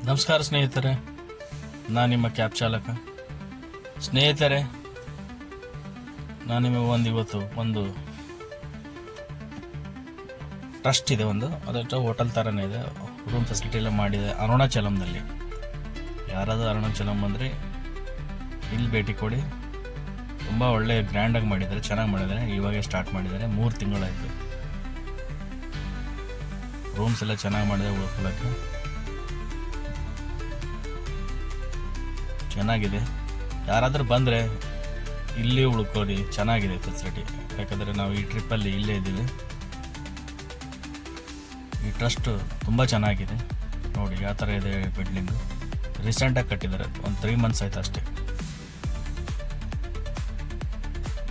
ನಮಸ್ಕಾರ ಸ್ನೇಹಿತರೆ, ನಾನು ನಿಮ್ಮ ಕ್ಯಾಬ್ ಚಾಲಕ. ಸ್ನೇಹಿತರೆ, ನಾನು ನಿಮಗೆ ಇವತ್ತು ಒಂದು ಟ್ರಸ್ಟ್ ಇದೆ, ಅದರ ಹೋಟೆಲ್ ಥರನೇ ಇದೆ, ರೂಮ್ ಫೆಸಿಲಿಟಿ ಎಲ್ಲ ಮಾಡಿದೆ ಅರುಣಾಚಲಂನಲ್ಲಿ. ಯಾರಾದರೂ ಅರುಣಾಚಲಂ ಬಂದರೆ ಇಲ್ಲಿ ಭೇಟಿ ಕೊಡಿ. ತುಂಬ ಒಳ್ಳೆ ಗ್ರ್ಯಾಂಡಾಗಿ ಮಾಡಿದ್ದಾರೆ, ಚೆನ್ನಾಗಿ ಮಾಡಿದ್ದಾರೆ. ಇವಾಗೇ ಸ್ಟಾರ್ಟ್ ಮಾಡಿದ್ದಾರೆ, 3 ತಿಂಗಳಾಯಿತು. ರೂಮ್ಸ್ ಎಲ್ಲ ಚೆನ್ನಾಗಿ ಮಾಡಿದೆ, ಉಳ್ಕೊಳ್ಳೋಕ್ಕೆ ಚೆನ್ನಾಗಿದೆ. ಯಾರಾದರೂ ಬಂದರೆ ಇಲ್ಲಿ ಉಳ್ಕೊಳ್ಳಿ, ಚೆನ್ನಾಗಿದೆ ಫೆಸಿಲಿಟಿ. ಯಾಕಂದರೆ ನಾವು ಈ ಟ್ರಿಪ್ಪಲ್ಲಿ ಇಲ್ಲೇ ಇದ್ದೀವಿ. ಈ ಟ್ರಸ್ಟ್ ತುಂಬ ಚೆನ್ನಾಗಿದೆ. ನೋಡಿ ಯಾವ ಥರ ಇದೆ ಬಿಲ್ಡಿಂಗು. ರೀಸೆಂಟಾಗಿ ಕಟ್ಟಿದ್ದಾರೆ, ಒಂದು 3 ಮಂತ್ಸ್ ಆಯ್ತು ಅಷ್ಟೇ.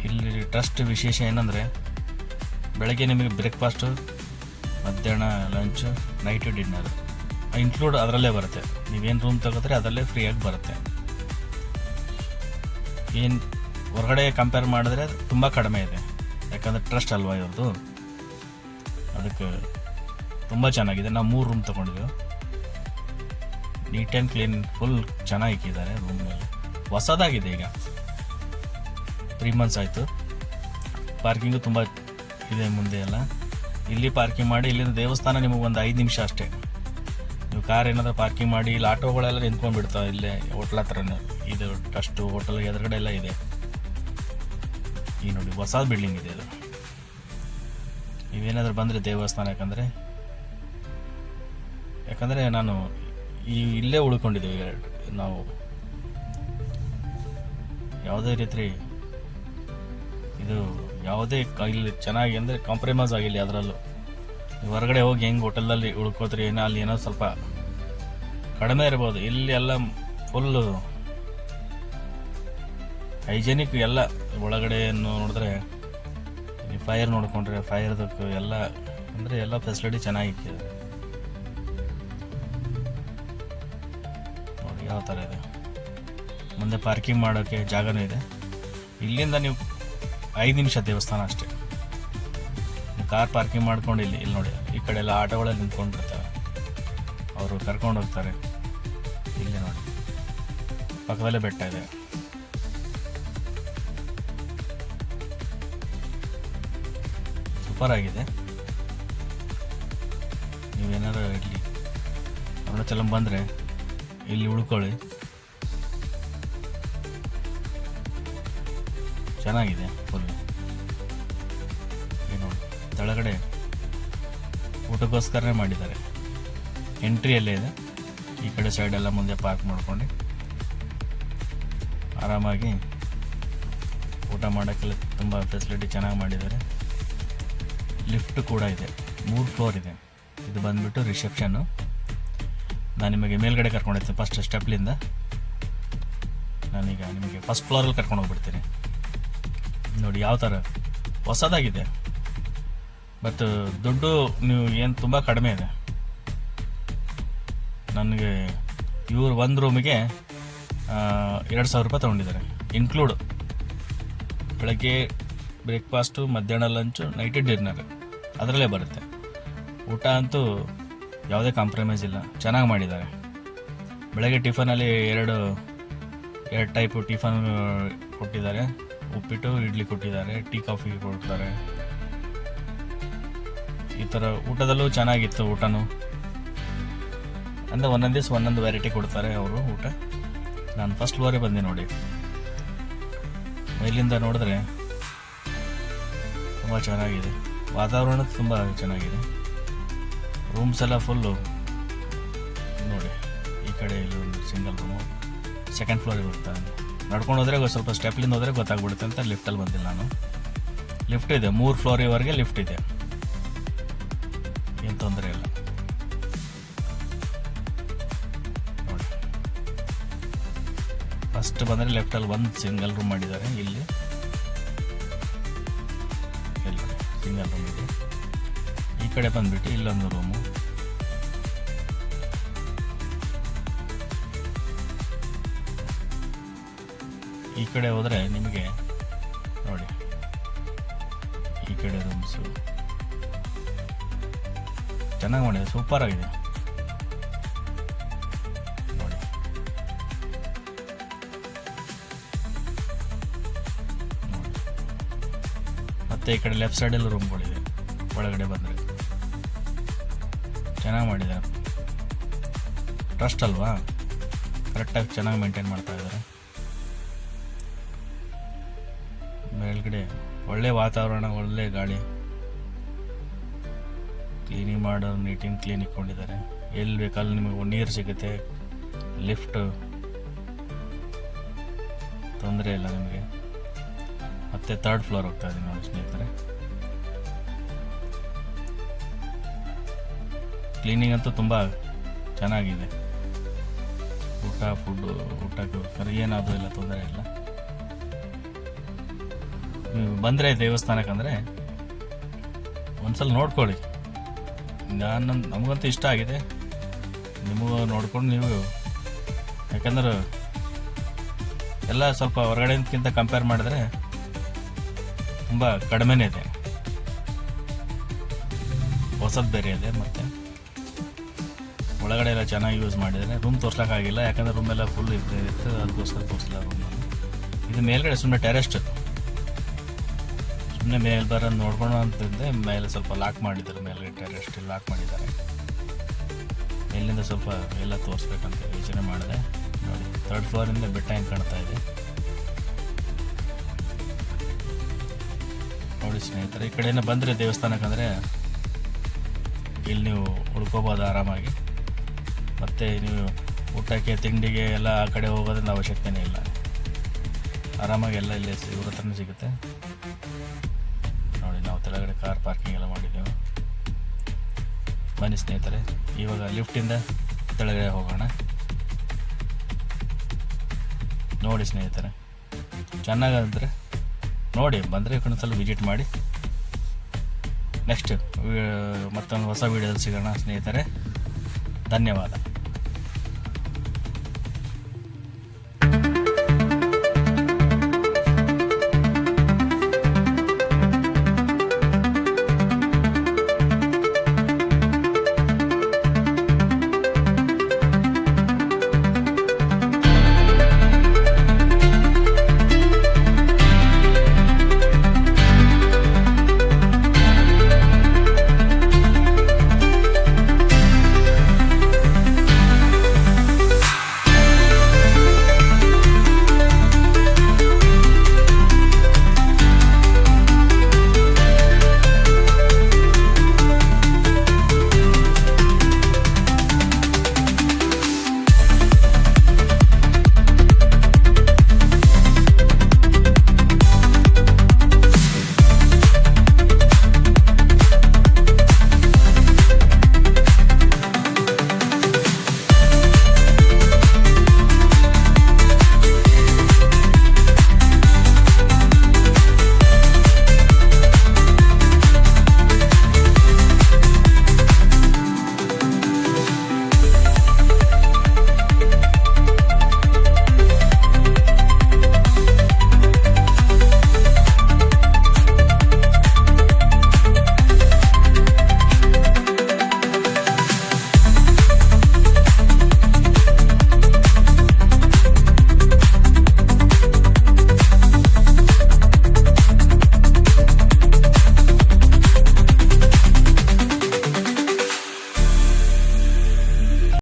ಇಲ್ಲಿ ಟ್ರಸ್ಟ್ ವಿಶೇಷ ಏನಂದರೆ, ಬೆಳಗ್ಗೆ ನಿಮಗೆ ಬ್ರೇಕ್ಫಾಸ್ಟು, ಮಧ್ಯಾಹ್ನ ಲಂಚು, ನೈಟು ಡಿನ್ನರ್ ಇನ್ಕ್ಲೂಡ್ ಅದರಲ್ಲೇ ಬರುತ್ತೆ. ನೀವೇನು ರೂಮ್ ತಗೋದ್ರೆ ಅದರಲ್ಲೇ ಫ್ರೀಯಾಗಿ ಬರುತ್ತೆ. ಏನು ಹೊರಗಡೆ ಕಂಪೇರ್ ಮಾಡಿದ್ರೆ ತುಂಬ ಕಡಿಮೆ ಇದೆ, ಯಾಕಂದರೆ ಟ್ರಸ್ಟ್ ಅಲ್ವಾ ಇವ್ರದ್ದು. ಅದಕ್ಕೆ ತುಂಬ ಚೆನ್ನಾಗಿದೆ. ನಾವು 3 ರೂಮ್ ತೊಗೊಂಡಿದ್ದೆವು. ನೀಟ್ ಆ್ಯಂಡ್ ಕ್ಲೀನ್, ಫುಲ್ ಚೆನ್ನಾಗಿ ಇಕ್ಕಿದ್ದಾರೆ ರೂಮ್ ಮೇಲೆ. ಹೊಸದಾಗಿದೆ, ಈಗ 3 ಮಂತ್ಸ್ ಆಯಿತು. ಪಾರ್ಕಿಂಗು ತುಂಬ ಇದೆ ಮುಂದೆ ಎಲ್ಲ. ಇಲ್ಲಿ ಪಾರ್ಕಿಂಗ್ ಮಾಡಿ, ಇಲ್ಲಿಂದ ದೇವಸ್ಥಾನ ನಿಮಗೆ ಒಂದು 5 ನಿಮಿಷ ಅಷ್ಟೇ. ನೀವು ಕಾರ್ ಏನಾದರೂ ಪಾರ್ಕಿಂಗ್ ಮಾಡಿ, ಇಲ್ಲಿ ಆಟೋಗಳೆಲ್ಲ ನಿಂತ್ಕೊಂಡ್ಬಿಡ್ತಾವೆ ಇಲ್ಲೇ ಹೋಟ್ಲ್ ಹತ್ರನೇ. ಇದು ಟ್ರಸ್ಟು ಹೋಟೆಲ್ ಎದುರುಗಡೆ ಎಲ್ಲ ಇದೆ. ಈ ನೋಡಿ ಹೊಸ ಬಿಲ್ಡಿಂಗ್ ಇದೆ ಇದು. ನೀವೇನಾದರೂ ಬಂದರೆ ದೇವಸ್ಥಾನ, ಯಾಕಂದರೆ ನಾನು ಇಲ್ಲೇ ಉಳ್ಕೊಂಡಿದ್ದೀವಿ ನಾವು. ಯಾವುದೇ ರೀತಿ ಇದು ಯಾವುದೇ ಇಲ್ಲಿ ಚೆನ್ನಾಗಿ ಅಂದರೆ ಕಾಂಪ್ರಮೈಸ್ ಆಗಿಲ್ಲ ಅದರಲ್ಲೂ. ನೀವು ಹೊರಗಡೆ ಹೋಗಿ ಹೆಂಗೆ ಹೋಟೆಲಲ್ಲಿ ಉಳ್ಕೋತೀರಿ ಏನೋ, ಅಲ್ಲಿ ಏನೋ ಸ್ವಲ್ಪ ಕಡಿಮೆ ಇರ್ಬೋದು. ಇಲ್ಲಿ ಎಲ್ಲ ಫುಲ್ಲು ಹೈಜೆನಿಕ್ ಎಲ್ಲ. ಒಳಗಡೆ ನೋಡಿದ್ರೆ ಫೈರ್ ನೋಡಿಕೊಂಡ್ರೆ ಫೈರ್ದಕ್ಕೆ ಎಲ್ಲ ಅಂದರೆ ಎಲ್ಲ ಫೆಸಿಲಿಟಿ ಚೆನ್ನಾಗಿತ್ತು. ನೋಡಿ ಯಾವ ಥರ ಇದೆ. ಮುಂದೆ ಪಾರ್ಕಿಂಗ್ ಮಾಡೋಕ್ಕೆ ಜಾಗನೂ ಇದೆ. ಇಲ್ಲಿಂದ ನೀವು 5 ನಿಮಿಷ ದೇವಸ್ಥಾನ ಅಷ್ಟೇ. ನೀವು ಕಾರ್ ಪಾರ್ಕಿಂಗ್ ಮಾಡ್ಕೊಂಡು ಇಲ್ಲಿ ನೋಡಿ, ಈ ಕಡೆ ಎಲ್ಲ ಆಟೋಗಳಲ್ಲಿ ನಿಂತ್ಕೊಂಡಿರ್ತಾರೆ, ಅವರು ಕರ್ಕೊಂಡು ಹೋಗ್ತಾರೆ. ಇಲ್ಲಿ ನೋಡಿ ಪಕ್ಕದಲ್ಲೇ ಬೆಟ್ಟ ಇದೆ. ಸೂಪರ್ ಆಗಿದೆ. ನೀವೇನಾರು ಇಲ್ಲಿ ಅರುಣಾಚಲಂ ಬಂದರೆ ಇಲ್ಲಿ ಉಳ್ಕೊಳ್ಳಿ, ಚೆನ್ನಾಗಿದೆ ಫುಲ್ಲು. ನೋಡಿ ಕೆಳಗಡೆ ಊಟಕ್ಕೋಸ್ಕರನೇ ಮಾಡಿದ್ದಾರೆ. ಎಂಟ್ರಿಯಲ್ಲೇ ಇದೆ. ಈ ಕಡೆ ಸೈಡೆಲ್ಲ ಮುಂದೆ ಪಾರ್ಕ್ ಮಾಡ್ಕೊಂಡು ಆರಾಮಾಗಿ ಊಟ ಮಾಡೋಕ್ಕೆಲ್ಲ ತುಂಬ ಫೆಸಿಲಿಟಿ ಚೆನ್ನಾಗಿ ಮಾಡಿದ್ದಾರೆ. ಲಿಫ್ಟ್ ಕೂಡ ಇದೆ, 3 ಫ್ಲೋರ್ ಇದೆ. ಇದು ಬಂದುಬಿಟ್ಟು ರಿಸೆಪ್ಷನ್ನು. ನಾನು ನಿಮಗೆ ಮೇಲ್ಗಡೆ ಕರ್ಕೊಂಡಿರ್ತೀನಿ ಫಸ್ಟ್ ಸ್ಟೆಪ್ಲಿಂದ. ನಾನೀಗ ನಿಮಗೆ ಫಸ್ಟ್ ಫ್ಲೋರಲ್ಲಿ ಕರ್ಕೊಂಡು ಹೋಗ್ಬಿಡ್ತೀನಿ. ನೋಡಿ ಯಾವ ಥರ ಹೊಸದಾಗಿದೆ. ಬಟ್ ದುಡ್ಡು ನೀವು ಏನು ತುಂಬ ಕಡಿಮೆ ಇದೆ. ನನಗೆ ಇವರು ಒಂದು ರೂಮಿಗೆ 2,000 ರೂಪಾಯಿ ತೊಗೊಂಡಿದ್ದಾರೆ, ಇನ್ಕ್ಲೂಡ್ ಬೆಳಗ್ಗೆ ಬ್ರೇಕ್ಫಾಸ್ಟು, ಮಧ್ಯಾಹ್ನ ಲಂಚು, ನೈಟ್ ಡಿನ್ನರ್ ಅದರಲ್ಲೇ ಬರುತ್ತೆ. ಊಟ ಅಂತೂ ಯಾವುದೇ ಕಾಂಪ್ರಮೈಸ್ ಇಲ್ಲ, ಚೆನ್ನಾಗಿ ಮಾಡಿದ್ದಾರೆ. ಬೆಳಗ್ಗೆ ಟಿಫನಲ್ಲಿ ಎರಡು ಟೈಪು ಟಿಫನ್ ಕೊಟ್ಟಿದ್ದಾರೆ. ಉಪ್ಪಿಟ್ಟು, ಇಡ್ಲಿ ಕೊಟ್ಟಿದ್ದಾರೆ, ಟೀ ಕಾಫಿ ಕೊಡ್ತಾರೆ. ಈ ಥರ ಊಟದಲ್ಲೂ ಚೆನ್ನಾಗಿತ್ತು. ಊಟನೂ ಅಂದರೆ ಒಂದೊಂದು ದಿವಸ ಒಂದೊಂದು ವೆರೈಟಿ ಕೊಡ್ತಾರೆ ಅವರು ಊಟ. ನಾನು ಫಸ್ಟ್ ಫ್ಲೋರೇ ಬಂದೆ ನೋಡಿ. ಮೇಲಿಂದ ನೋಡಿದ್ರೆ ತುಂಬ ಚೆನ್ನಾಗಿದೆ, ವಾತಾವರಣ ತುಂಬ ಚೆನ್ನಾಗಿದೆ. ರೂಮ್ಸ್ ಎಲ್ಲ ಫುಲ್ಲು ನೋಡಿ. ಈ ಕಡೆ ಇಲ್ಲೊಂದು ಸಿಂಗಲ್ ರೂಮು, ಸೆಕೆಂಡ್ ಫ್ಲೋರಿಗೆ ಹೋಗ್ತಾನೆ. ನಡ್ಕೊಂಡು ಹೋದರೆ ಸ್ವಲ್ಪ ಸ್ಟೆಪ್ಲಿಂದ ಹೋದರೆ ಗೊತ್ತಾಗ್ಬಿಡುತ್ತೆ ಅಂತ ಲಿಫ್ಟಲ್ಲಿ ಬಂದಿಲ್ಲ ನಾನು. ಲಿಫ್ಟ್ ಇದೆ, 3 ಫ್ಲೋರಿವರೆಗೆ ಲಿಫ್ಟ್ ಇದೆ, ಏನು ತೊಂದರೆ ಇಲ್ಲ. ನೋಡಿ ಫಸ್ಟ್ ಬಂದರೆ ಲೆಫ್ಟಲ್ಲಿ ಒಂದು ಸಿಂಗಲ್ ರೂಮ್ ಮಾಡಿದ್ದಾರೆ. ಇಲ್ಲಿ ಸಿಂಗಲ್ ರೂಮ್ ಇದೆ. ಈ ಕಡೆ ಬಂದುಬಿಟ್ಟು ಇಲ್ಲೊಂದು ರೂಮು. ಈ ಕಡೆ ಹೋದರೆ ನಿಮಗೆ ನೋಡಿ, ಈ ಕಡೆ ರೂಮ್ಸು ಚೆನ್ನಾಗಿ ಮಾಡಿದೆ, ಸೂಪರ್ ಆಗಿದೆ. ಮತ್ತು ಈ ಕಡೆ ಲೆಫ್ಟ್ ಸೈಡಲ್ಲಿ ರೂಮ್ಗಳಿವೆ ಒಳಗಡೆ ಬಂದರೆ. ಚೆನ್ನಾಗಿ ಮಾಡಿದ್ದಾರೆ, ಟ್ರಸ್ಟ್ ಅಲ್ವಾ, ಕರೆಕ್ಟಾಗಿ ಚೆನ್ನಾಗಿ ಮೇಂಟೈನ್ ಮಾಡ್ತಾ ಇದ್ದಾರೆ. ಮೇಲ್ಗಡೆ ಒಳ್ಳೆ ವಾತಾವರಣ, ಒಳ್ಳೆ ಗಾಳಿ, ಕ್ಲೀನಿಂಗ್ ಮಾಡೋರು ನೀಟಿಂಗ್ ಕ್ಲೀನ್ ಇಟ್ಕೊಂಡಿದ್ದಾರೆ. ಎಲ್ಲಿ ಬೇಕಲ್ಲಿ ನಿಮಗೆ ನೀರು ಸಿಗುತ್ತೆ, ಲಿಫ್ಟ್ ತೊಂದರೆ ಇಲ್ಲ ನಿಮಗೆ. ಮತ್ತೆ 3rd ಫ್ಲೋರ್ ಹೋಗ್ತಾ ಇದ್ದೀನಿ ನೋಡಿ ಸ್ನೇಹಿತರೆ. ಕ್ಲೀನಿಂಗ್ ಅಂತೂ ತುಂಬ ಚೆನ್ನಾಗಿದೆ. ಊಟಕ್ಕೆ ಏನಾದರೂ ಇಲ್ಲ, ತೊಂದರೆ ಇಲ್ಲ. ನೀವು ಬಂದರೆ ದೇವಸ್ಥಾನಕ್ಕಂದರೆ ಒಂದ್ಸಲ ನೋಡ್ಕೊಳ್ಳಿ. ನಮಗಂತೂ ಇಷ್ಟ ಆಗಿದೆ, ನಿಮಗೂ ನೋಡ್ಕೊಂಡು ನೀವು, ಯಾಕಂದ್ರೆ ಎಲ್ಲ ಸ್ವಲ್ಪ ಹೊರಗಡೆಗಿಂತ ಕಂಪೇರ್ ಮಾಡಿದ್ರೆ ತುಂಬ ಕಡಿಮೆನೇ ಇದೆ, ಹೊಸದು ಬೇರೆ ಇದೆ. ಮತ್ತು ಒಳಗಡೆ ಎಲ್ಲ ಚೆನ್ನಾಗಿ ಯೂಸ್ ಮಾಡಿದರೆ. ರೂಮ್ ತೋರ್ಸೋಕ್ಕಾಗಿಲ್ಲ, ಯಾಕಂದರೆ ರೂಮೆಲ್ಲ ಫುಲ್ ಇರ್ತದೆ, ಅದಕ್ಕೋಸ್ಕರ ತೋರಿಸಿಲ್ಲ ರೂಮನ್ನು. ಇದು ಮೇಲ್ಗಡೆ ಸುಮ್ಮನೆ ಟೆರೆಸ್ಟ್, ಸುಮ್ಮನೆ ಮೇಲೆ ಬರೋದು ನೋಡ್ಕೊಂಡು ಅಂತಂದೆ ಮೇಲೆ ಸ್ವಲ್ಪ ಲಾಕ್ ಮಾಡಿದ್ದಾರೆ. ಮೇಲ್ಗಡೆ ಟೆರೆಸ್ಟ್ ಲಾಕ್ ಮಾಡಿದ್ದಾರೆ. ಮೇಲಿಂದ ಸ್ವಲ್ಪ ಎಲ್ಲ ತೋರಿಸ್ಬೇಕಂತ ಯೋಚನೆ ಮಾಡಿದೆ. ನೋಡಿ 3rd ಫ್ಲೋರಿಂದ ಬೆಟ್ಟ ಹೆಂಗೆ ಕಾಣ್ತಾ ಇದೆ ನೋಡಿ ಸ್ನೇಹಿತರೆ. ಈ ಕಡೆಯಿಂದ ಬಂದರೆ ದೇವಸ್ಥಾನಕ್ಕಂದರೆ ಇಲ್ಲಿ ನೀವು ಉಳ್ಕೋಬೋದು ಆರಾಮಾಗಿ. ಮತ್ತು ನೀವು ಊಟಕ್ಕೆ ತಿಂಡಿಗೆ ಎಲ್ಲ ಆ ಕಡೆ ಹೋಗೋದ್ರಿಂದ ಅವಶ್ಯಕತೆನೇ ಇಲ್ಲ, ಆರಾಮಾಗಿ ಎಲ್ಲ ಇಲ್ಲೇ ಇವ್ರ ಹತ್ರನೇ ಸಿಗುತ್ತೆ ನೋಡಿ. ನಾವು ಕೆಳಗಡೆ ಕಾರ್ ಪಾರ್ಕಿಂಗ್ ಎಲ್ಲ ಮಾಡಿದ್ದೆವು. ಬನ್ನಿ ಸ್ನೇಹಿತರೆ, ಇವಾಗ ಲಿಫ್ಟಿಂದ ಕೆಳಗಡೆ ಹೋಗೋಣ. ನೋಡಿ ಸ್ನೇಹಿತರೆ, ಚೆನ್ನಾಗಂದರೆ ನೋಡಿ, ಬಂದರೆ ಒಂದ್ಸಲ ವಿಸಿಟ್ ಮಾಡಿ. ನೆಕ್ಸ್ಟ್ ಮತ್ತೊಂದು ಹೊಸ ವೀಡಿಯೋದಲ್ಲಿ ಸಿಗೋಣ ಸ್ನೇಹಿತರೆ. ಧನ್ಯವಾದ.